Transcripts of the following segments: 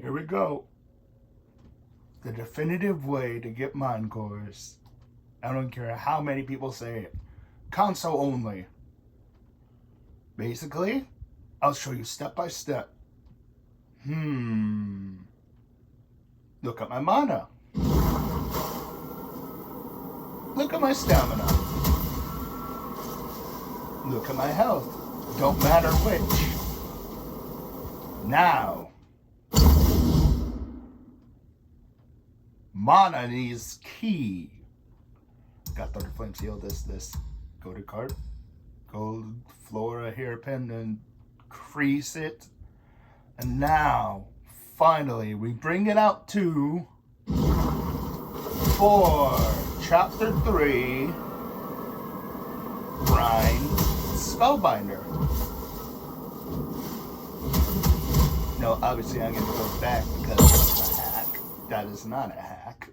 Here we go. The definitive way to get Mind Cores. I don't care how many people say it. Console only. Basically, I'll show you step by step. Look at my mana. Look at my stamina. Look at my health. Don't matter which. Now, mana is key. Got Thunder Flame Seal, this. Go to card. Gold Flora hairpin and crease it. And now, finally, we bring it out to for Chapter 3, Grind Spellbinder. No, obviously I'm going to go back because it's a hack. That is not a hack.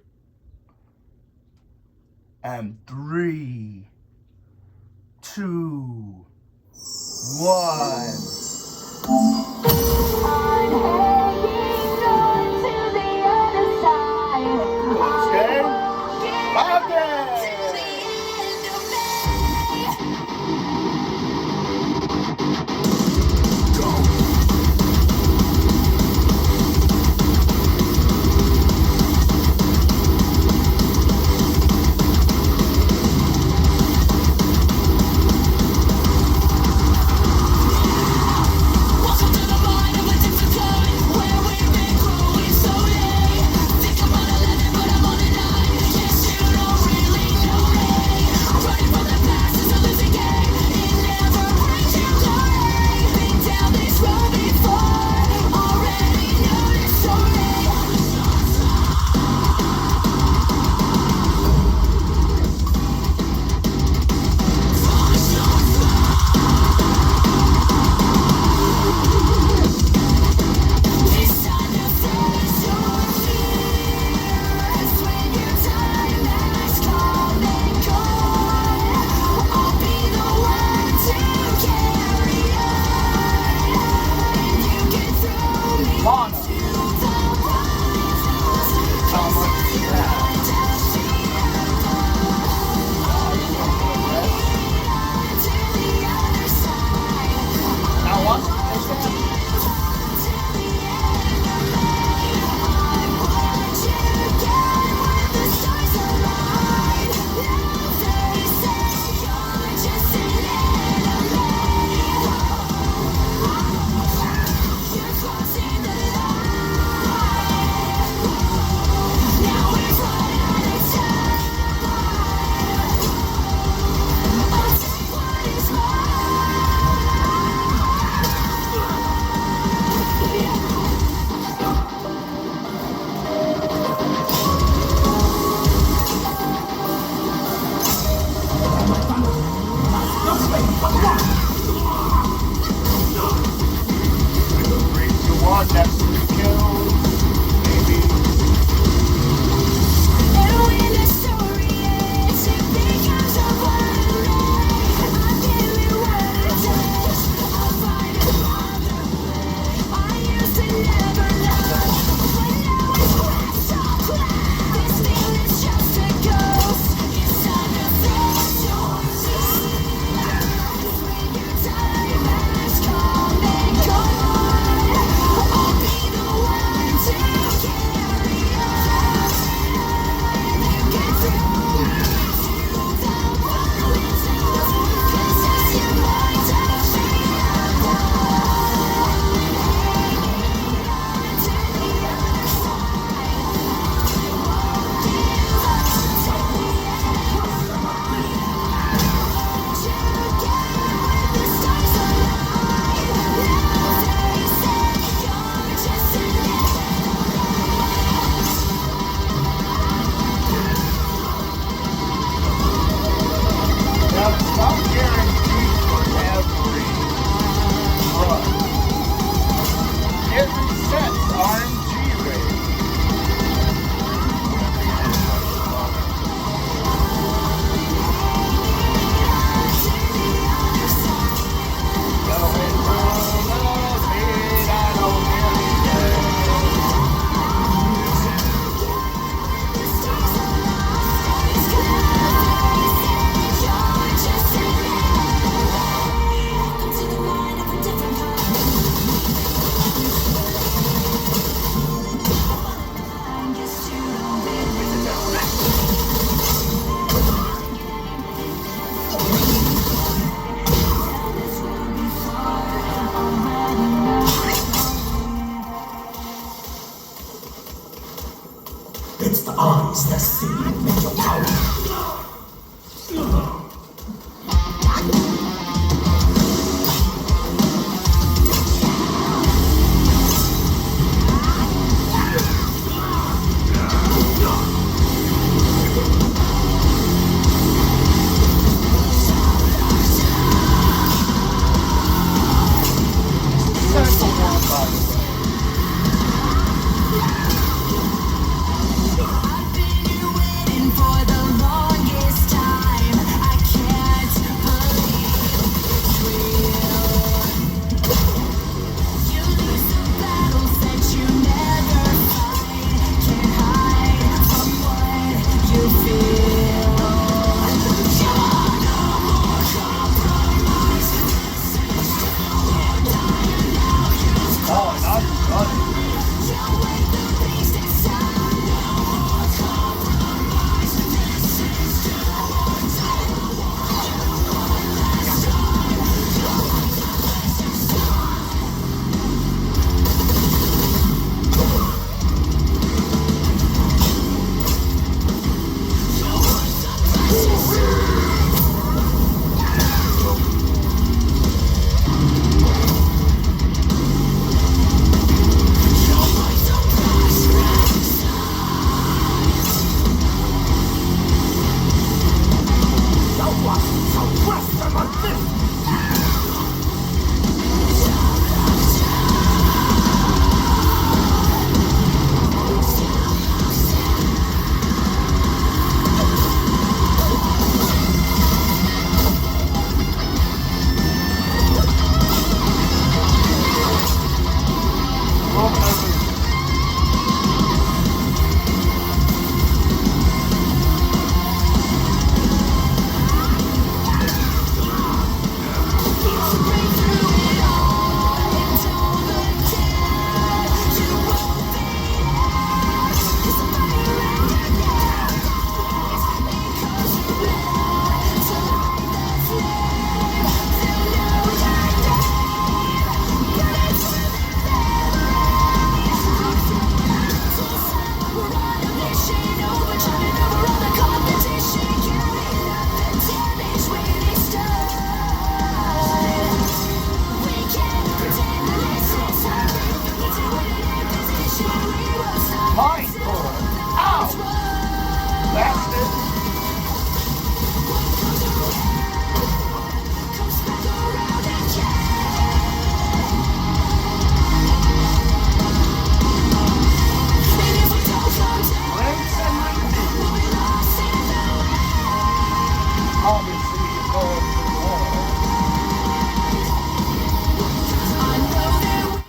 And 3, 2, 1.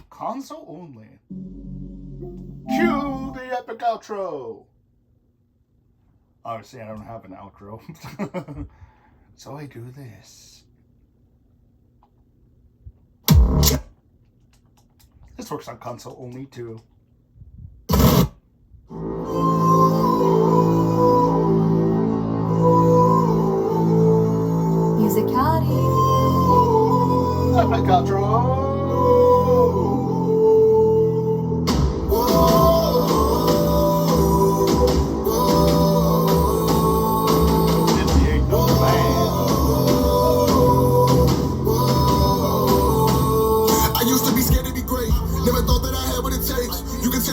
Console only. Cue the epic outro. Obviously, I don't have an outro. So I do this. This works on console only too. Musicality. Epic outro.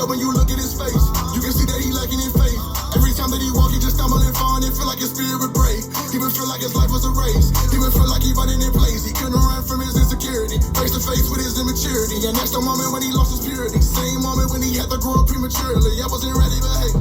When you look at his face, you can see that he lacking in faith. Every time that he walk, he just stumble and fall, and it feel like his spirit would break. He would feel like his life was a race. He would feel like he running in place. He couldn't run from his insecurity, face to face with his immaturity. And that's the moment when he lost his purity. Same moment when he had to grow up prematurely. I wasn't ready, but hey,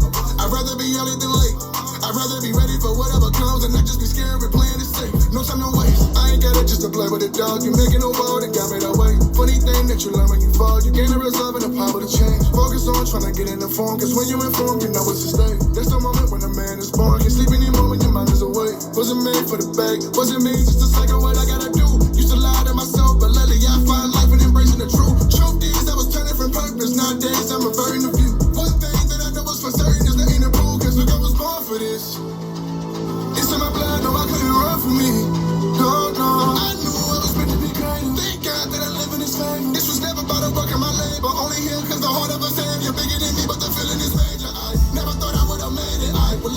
I'd rather be early than late. I'd rather be ready for whatever comes and not just be scared of playing it safe. No time to waste. I ain't got it just to play with a dog. You making a world that got me that way. Funny thing that you learn when you fall. You gain the resolve and the power to change. Focus on trying to get in the form, cause when you informed, you know it's a state. That's the moment when a man is born. Can't sleep anymore when your mind is awake. Wasn't made for the bag. Wasn't me just a second what I gotta do. Used to lie to myself, but lately I find life in embracing the truth. Truth is I was turning from purpose. Nowadays I'm averting the view. One thing that I know is for certain is there ain't a rule, cause look I was born for this. It's in my blood, no I couldn't run from me. No, no, I knew I was meant to be great. Thank God that I live in His favor. This was never about a work of my labor. Only Him, cause the heart of a Savior bigger than me, but the feeling is major. I never thought I would have made it. I would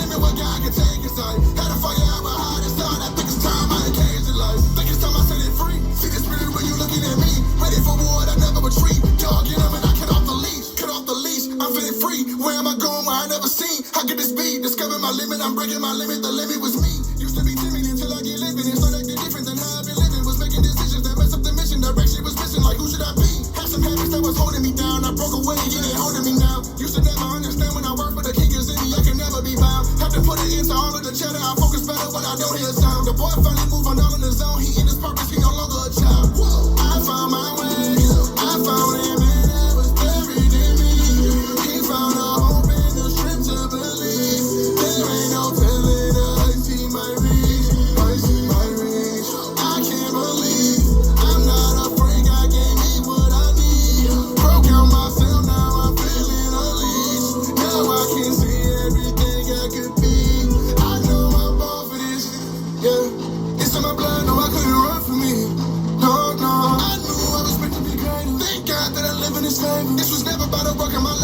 How could this be? Discover my limit, I'm breaking my limit, the limit was me. Used to be timid until I get living and start acting different than how I've been living. Was making decisions that mess up the mission, direction was missing, like who should I be? Had some habits that was holding me down, I broke away, it ain't holding me now. Used to never understand when I work, but the king is in me, I can never be bound. Have to put it into all of the chatter, I focus better when I don't hear sound. The boy finally moved on all on his own, he in his purpose, he no longer a child. I found my way, I found him and that was buried in me. He found a hope and the strength to believe. There ain't no telling the heights he might reach, heights he might reach. I can't believe I'm not afraid, God gave me what I need. Broke out myself, now I'm feeling unleashed. Now I can see everything I could be. I know I'm born for this, yeah. It's in my blood, no, I couldn't run from me. No, no, I knew I was meant to be great. Thank God that I live in this favor. This was never about a work in my